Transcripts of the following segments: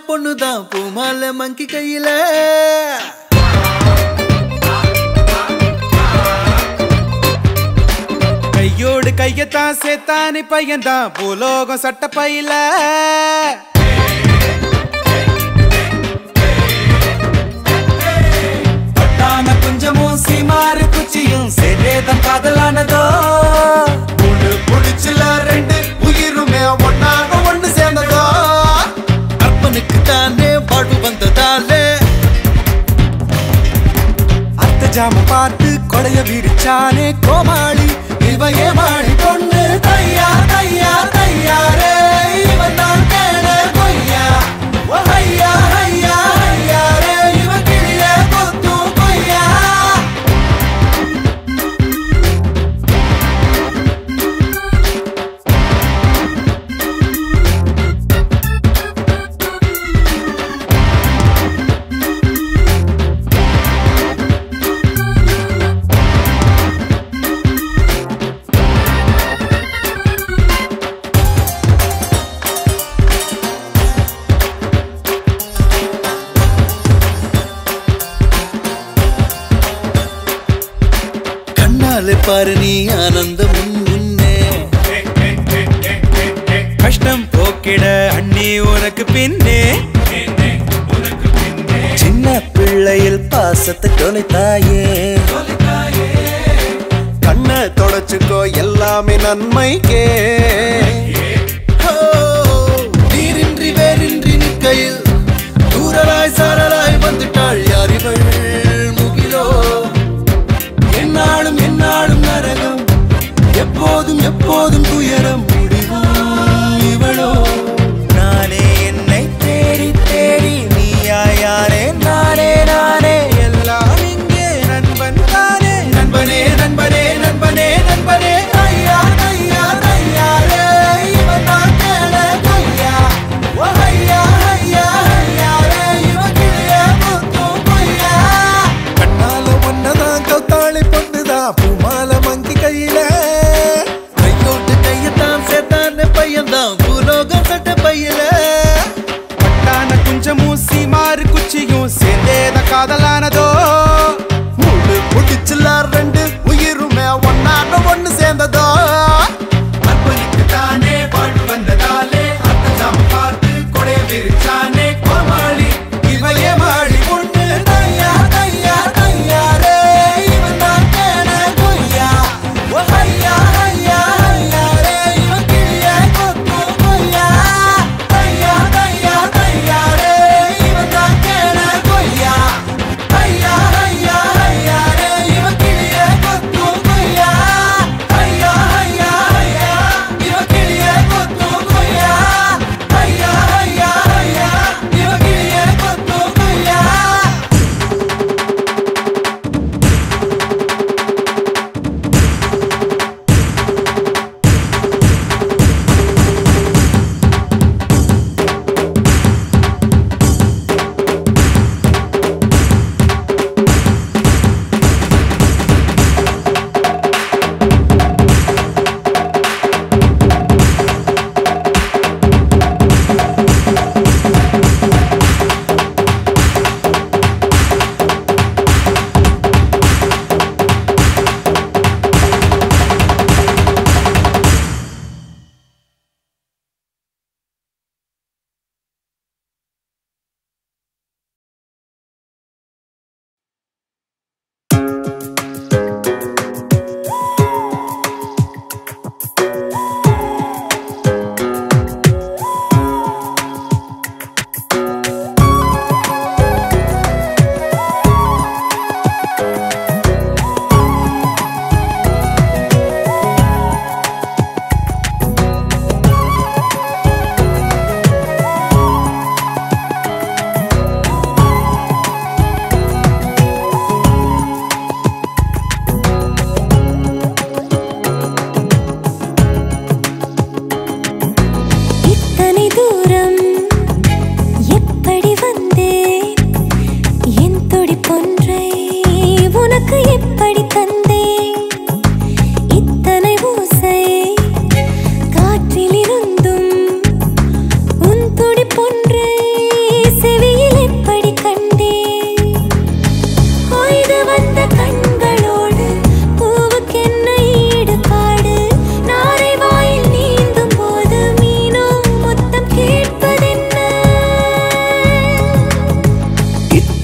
பொண்ணுதான் பூமால மங்கி கையில கையோடு கையத்தான் சேத்தானி பையன்தான் பூலோகம் சட்ட பையில பட்டான குஞ்சமும் சீமாறு குச்சியும் சேதேதம் காதலானதோ ஒண்ணு புடிச்சுல ரெண்டு உயிருமே ஒன்னாக ஒண்ணு சேர்ந்ததோ அப்பனுக்கு தானே வாழ்வு வந்ததாலே அத்த ஜாம பார்த்து கொடைய விரிச்சானே கோமாளி இவையே மாடி பொண்ணு தையா தையா தையாரே இவன் தான் கேள கொய்யா ஐயா ஐயா ஐயாரே இவ கிளிய கொத்து கொய்யா பாரு நீ ஆனந்தம் முன்னே கஷ்டம் போக்கிட அண்ணி உனக்கு பின்னே சின்ன பிள்ளையில் பாசத்தை தொலைத்தாயே கண்ணை தொடச்சுக்கோ எல்லாமே நன்மைக்கே நீரின்றி வேறின்றி நிற்கையில் தூரலாய் சாரலாய் வந்துட்டாள் யாரிவள் முகிலோ என்னாலும் என்னாலும் நரகம் எப்போதும் எப்போதும் துயரம் முடிவும் இவளோ நானே என்னை தேடி தேடி நீயா யாரே நானே நானே எல்லாம் இங்கே நண்பன் தானே நண்பனே நண்பனே நண்பனே நண்பனே ஐயா ஐயா ஐயாரே இவன் தான் கேள கொய்யா ஐயா ஐயா ஐயாரே இவ கிளிய கொத்து கொய்யா கண்ணால ஒன்னதான் கௌத்தாளி பொண்ணுதான் பூமால மங்கி கையில கையோட்டு கையத்தான்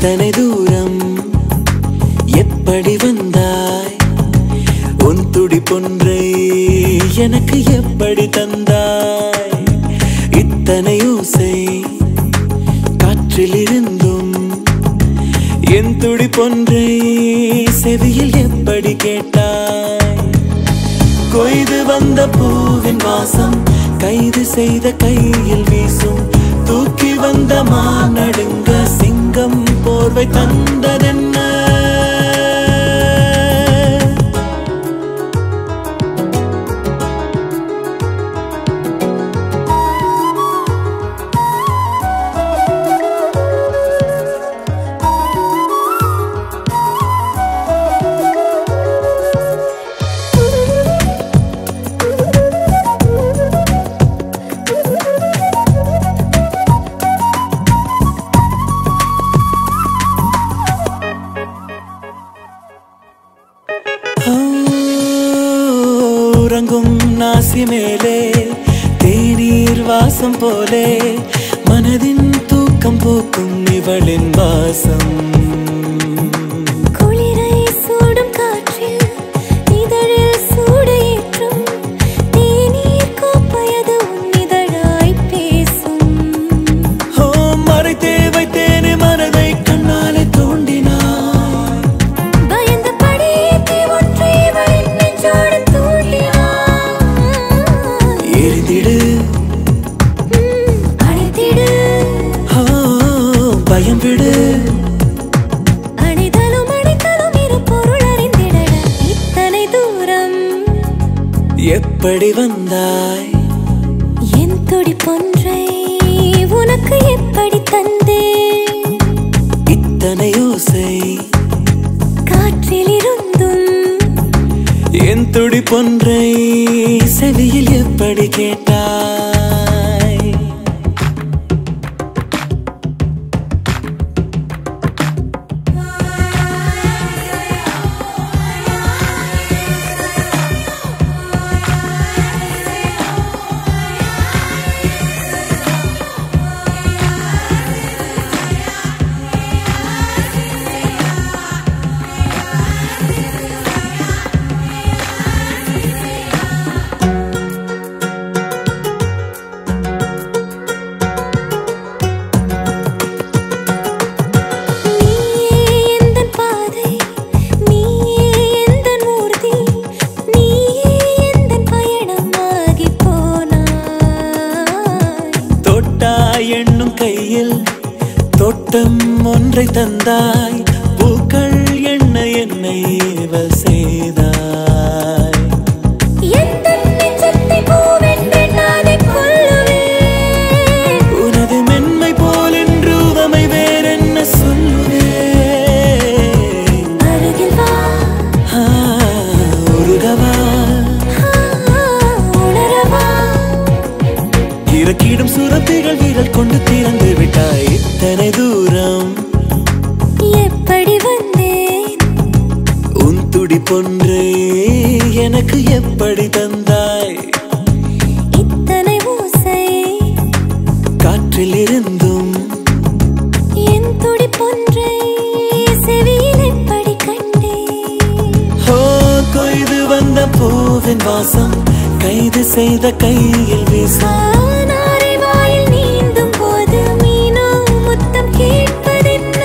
இத்தனை தூரம் எப்படி வந்தாய் உன் துடிப்பொன்றை எனக்கு எப்படி தந்தாய் இத்தனை ஓசை காற்றில் இருந்தும் என் துடிப்பொன்றை செவியில் எப்படி கேட்டாய் கொய்து வந்த பூவின் வாசம் கைது செய்த கையில் வீசும் தூக்கி வந்த மானடுங்க சிங்கம் போர்வை தந்ததென்ன உறங்கும் நாசி மேலே தேநீர் வாசம் போலே மனதின் தூக்கம் போக்கும் இவளின் வாசம் குளிரை சூடும் காற்றில் இதழில் சூடேற்றும் தேநீர் கோப்பையது உன் இதழாய் பேசும் மறைத்தே வைத்தேனே மனதை கண்ணாலே தோண்டினாய் பயந்த படியேற்றி ஒன்றை இவளின் நெஞ்சோடு எரிந்திடு அணைத்திடு பயம் விடு அணைதலும் அணைத்தலும் இரு பொருள் அறிந்திட இத்தனை தூரம் எப்படி வந்தாய் என் துடிப்பொன்றை உனக்கு எப்படி தந்தேன் இத்தனை ஓசை காற்றில் இருந்தும் என் துடிப்பொன்றை செவியில் எப்படி கேட்டாய் தோட்டம் ஒன்றை தந்தாய் பூக்கள் என்ன என்னை ஏவல் செய்தாய் உனது மென்மை போல் என்று உவமை வேறென்ன சொல்லுவேன் அருகில் வா உருகவா உணரவா இறக்கிடும் சுரப்பிகள் விரல் கொண்டு திறந்து விட்டாய் இத்தனை தூரம் எப்படி வந்தேன் உன் துடிப்பொன்றை எனக்கு எப்படி தந்தாய் இத்தனை ஓசை காற்றில் இருந்தும் என் துடிப்பொன்றை செவியில் எப்படி கண்டேன் கொய்து வந்த பூவின் வாசம் கைது செய்த கையில் வீசும் வாயில் நீந்தும் போது மீனோ முத்தம் கேட்பதென்ன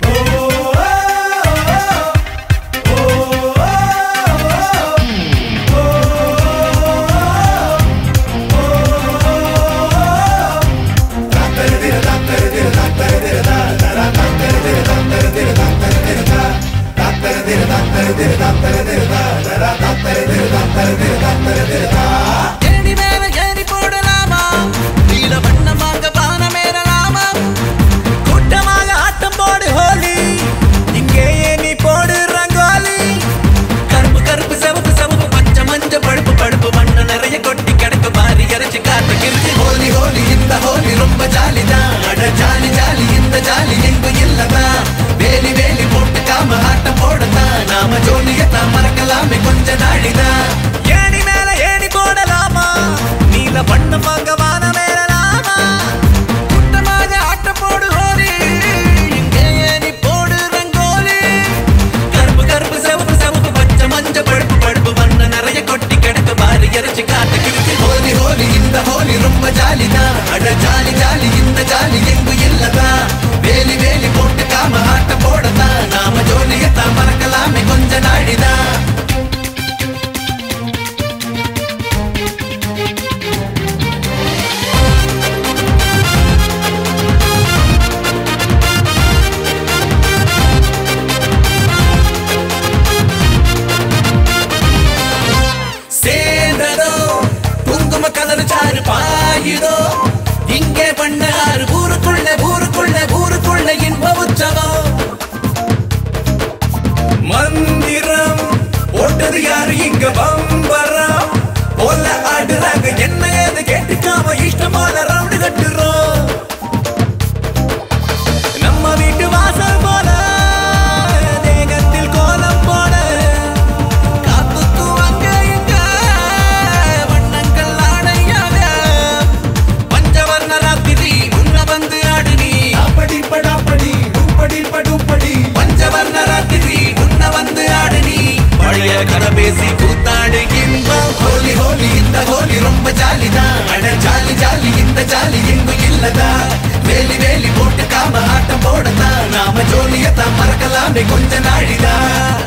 oh, oh, oh, oh. பேசி கூத்தாடு இன்பம் ஹோலி ஹோலி இந்த ஹோலி ரொம்ப ஜாலிதான் அட ஜாலி ஜாலி இந்த ஜாலி எங்கும் இல்லதா வேலி வேலி போட்டு காம ஆட்டம் போடத்தான் நாம ஜோலியத்தான் மறக்கலாமே கொஞ்ச நாழிதான்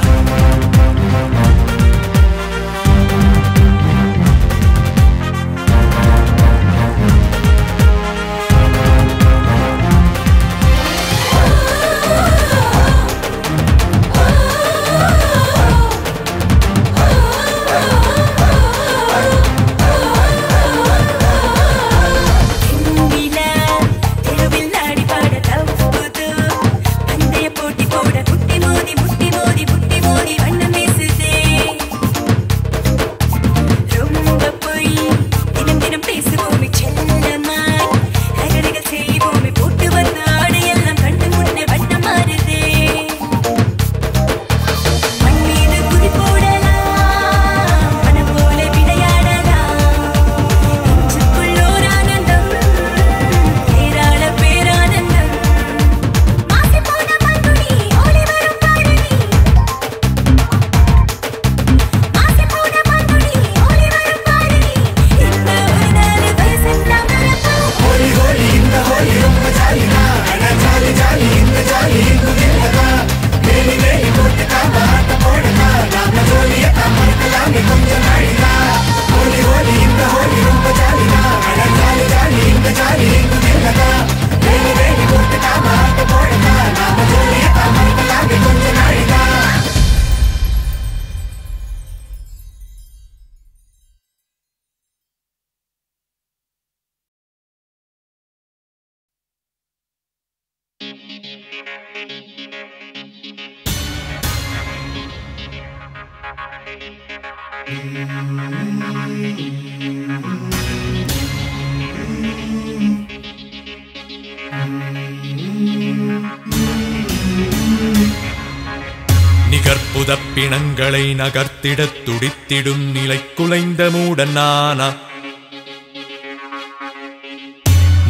நிகர்ப்புதப் பிணங்களை நகர்த்திடத் துடித்திடும் நிலை குலைந்த மூடனானா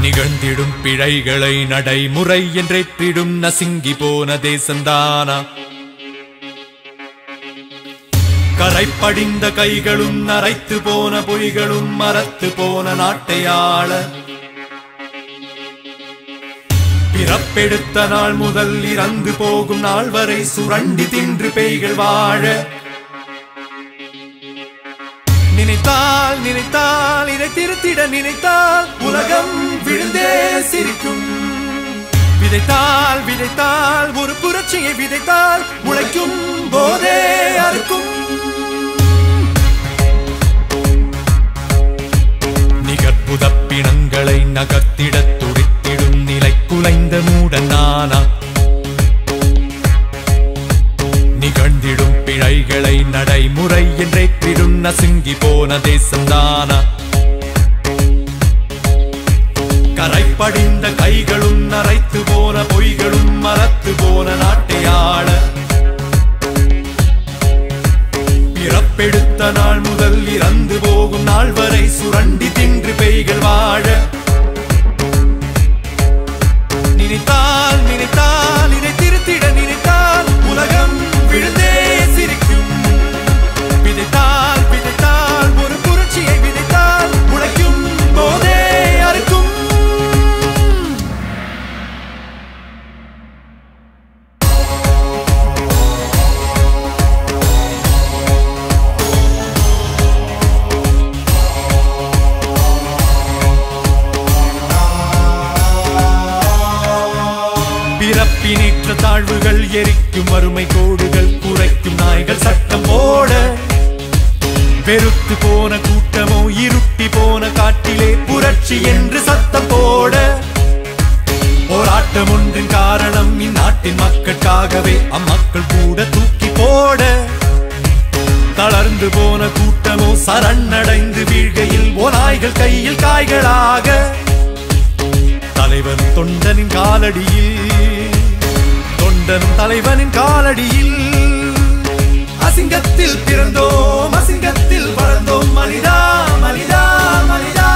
நிகழ்ந்திடும் பிழைகளை நடைமுறை என்றேற்றிடும் நசுங்கி போன தேசந்தானா கரைப்படிந்த கைகளும் நரைத்து போன பொய்களும் மரத்து போன நாட்டையாள பிறப்பெடுத்த நாள் முதல் இறந்து போகும் நாள் வரை சுரண்டி தின்று பேய்கள் வாழ நினைத்தால் நினைத்தால் இதை திருத்திட நினைத்தால் உலகம் விழுந்தே சிரிக்கும் விதைத்தால் விதைத்தால் ஒரு புரட்சியை விதைத்தால் உழைக்கும் போதே அறுக்கும் நிகர்ப்புதப் பிணங்களை நகர்த்திடத் துடித்திடும் நிலை குலைந்த மூடனானா நிகழ்ந்திடும் பிழைகளை நடைமுறை என்றேற்றிடும் நசுங்கி போன தேசம்தானா கரைப்படிந்த கைகளும் நரைத்து போன பொய்களும் மரத்து போன நாட்டையாள பிறப்பெடுத்த நாள் முதல் இறந்து போகும் நாள் வரை சுரண்டி தின்று பேய்கள் வாழ நினைத்தால் நினைத்தால் இதை திருத்திட நினைத்தால் உலகம் விழுந்தே சிரிக்கும் விதைத்தால் விதைத்தால் ஒரு புரட்சியை விதைத்தால் உழைக்கும் போதே அறுக்கும் பிறப்பினேற்ற தாழ்வுகள் எரிக்கும் வறுமை கோடுகள் குறைக்கும் நாய்கள் சட்டம் போட பெருத்து போன கூட்டமோ இருட்டி போன காட்டிலே புரட்சி என்று சத்தம் போட போராட்டம் ஒன்றின் காரணம் இந்நாட்டின் மக்களுக்காகவே அம்மக்கள் கூட தூக்கி போட தளர்ந்து போன கூட்டமோ சரணடைந்து வீழ்கையில் ஓநாய்கள் கையில் காய்களாக தலைவன் தொண்டனின் காலடியில் தொண்டனும் தலைவனின் காலடியில் அசிங்கத்தில் பிறந்தோம் அசிங்கத்தில் வளர்ந்தோம் மனிதா மனிதா மனிதா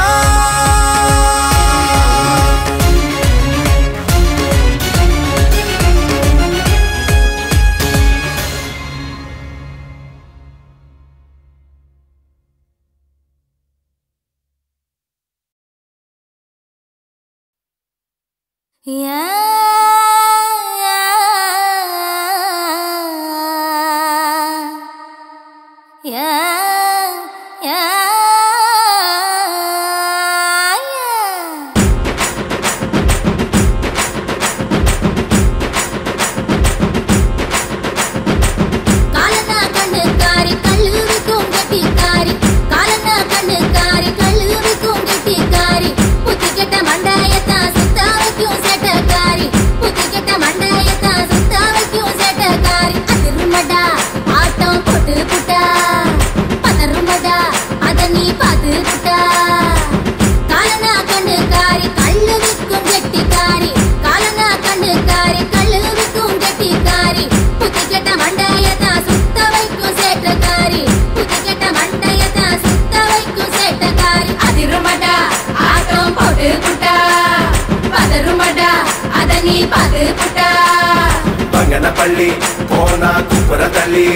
பள்ளி போனா குப்புற தள்ளி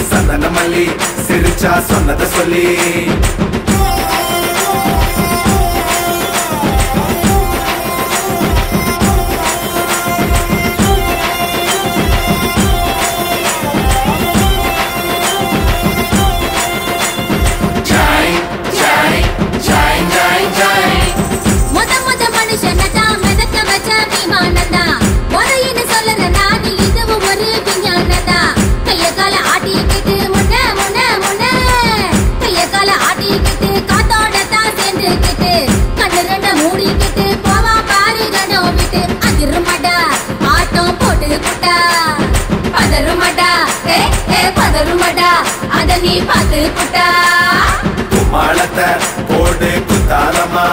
சந்தன மல்லி சிரிச்சா சொன்னத சொல்லி குமாளத்தை போடு குத்தாலமா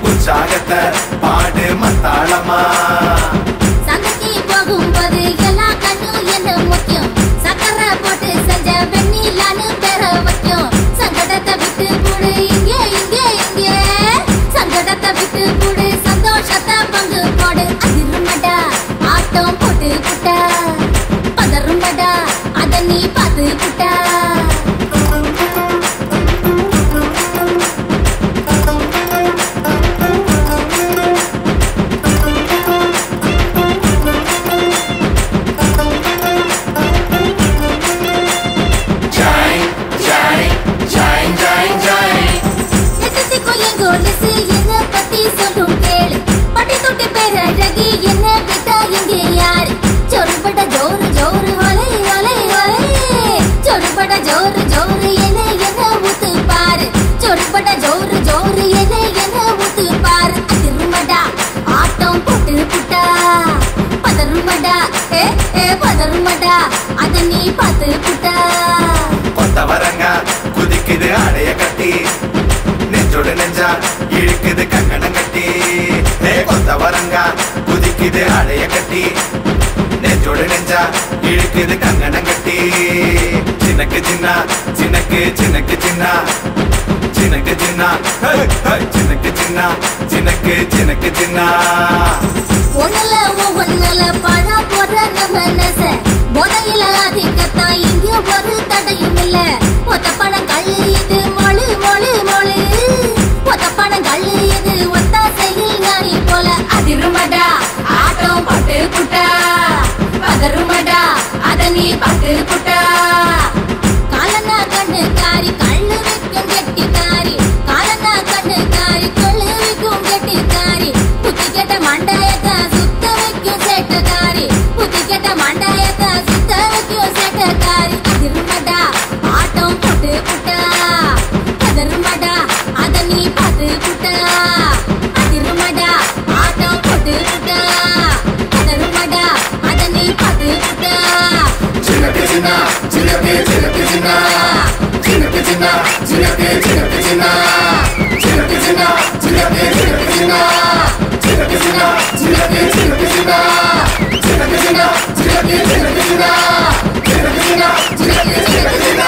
உற்சாகத்தை பாடு மத்தாளமா சந்தைக்கு போகும்போது எல்லா கண்ணும் என்ன முக்கியம் சக்கரை போட்டு செஞ்ச வெண்ணிலான்னு பெற வைக்கும் சங்கடத்தை விட்டு கூடு இங்கே இங்கே இங்கே சங்கடத்தை விட்டு கூடு சந்தோஷத்தை பங்கு போடு அதிருமடா ஆட்டம் போட்டு புட்டா பதருமடா அத நீ பார்த்து புட்டா கொத்தவரங்க குதிக்குது அடைய கட்டி நெஞ்சோடு நெஞ்சா இழுக்குது கங்கணம் கட்டி கொத்தவரங்க குதிக்குது அடைய கட்டி நெஞ்சோடு நெஞ்சா இழுக்குது கங்கணம் கட்டி சின்னக்கு சின்ன சின்னக்கு சின்னக்கு சின்ன சின்னக்கு சின்ன சின்னக்கு சின்ன சின்னக்கு சின்னக்கு சின்ன ஒன்னல ஒன்னல பழா போற நம்ம நெச போதையில அதிகத்தான் இங்க ஒரு தடையும் இல்ல ஒத்த பணம் கள்ளு இது மொழு மொழு மொழு ஒத்த பணம் கள்ளு இது ஒத்த செயல் நாரி போல அதிருமடா ஆட்டம் போட்டு புட்டா பதருமடா அத நீ பாட்டு புட்டா காலனா கண்ணு காரி கள்ளு விக்கும் கெட்டி காரி காலனா கண்ணு காரி கள்ளு விக்கும் கெட்டி காரி புத்தி கெட்ட மண்டாயத்தை சுத்த வைக்கும் சேட்டக்காரி புத்தி கெட்ட மண்டாயத்தை சுத்த வைக்கும் சேட்டக்காரி அதிருமடா ஆட்டம் போட்டு புட்டா பதருமடா அத நீ பார்த்து புட்டா அதிருமடா ஆட்டம் போட்டு புட்டா பதருமடா அத நீ பார்த்து புட்டா சின்னக்கு சின்ன சின்னக்கு சின்னக்கு சின்ன சின்னக்கு சின்ன சின்னக்கு சின்னக்கு சின்ன சின்னக்கு சின்ன சின்னக்கு சின்னக்கு சின்ன சின்னக்கு சின்ன சின்னக்கு சின்னக்கு சின்ன சின்னக்கு சின்ன சின்னக்கு சின்னக்கு சின்ன சின்னக்கு சின்ன சின்னக்கு சின்னக்கு சின்ன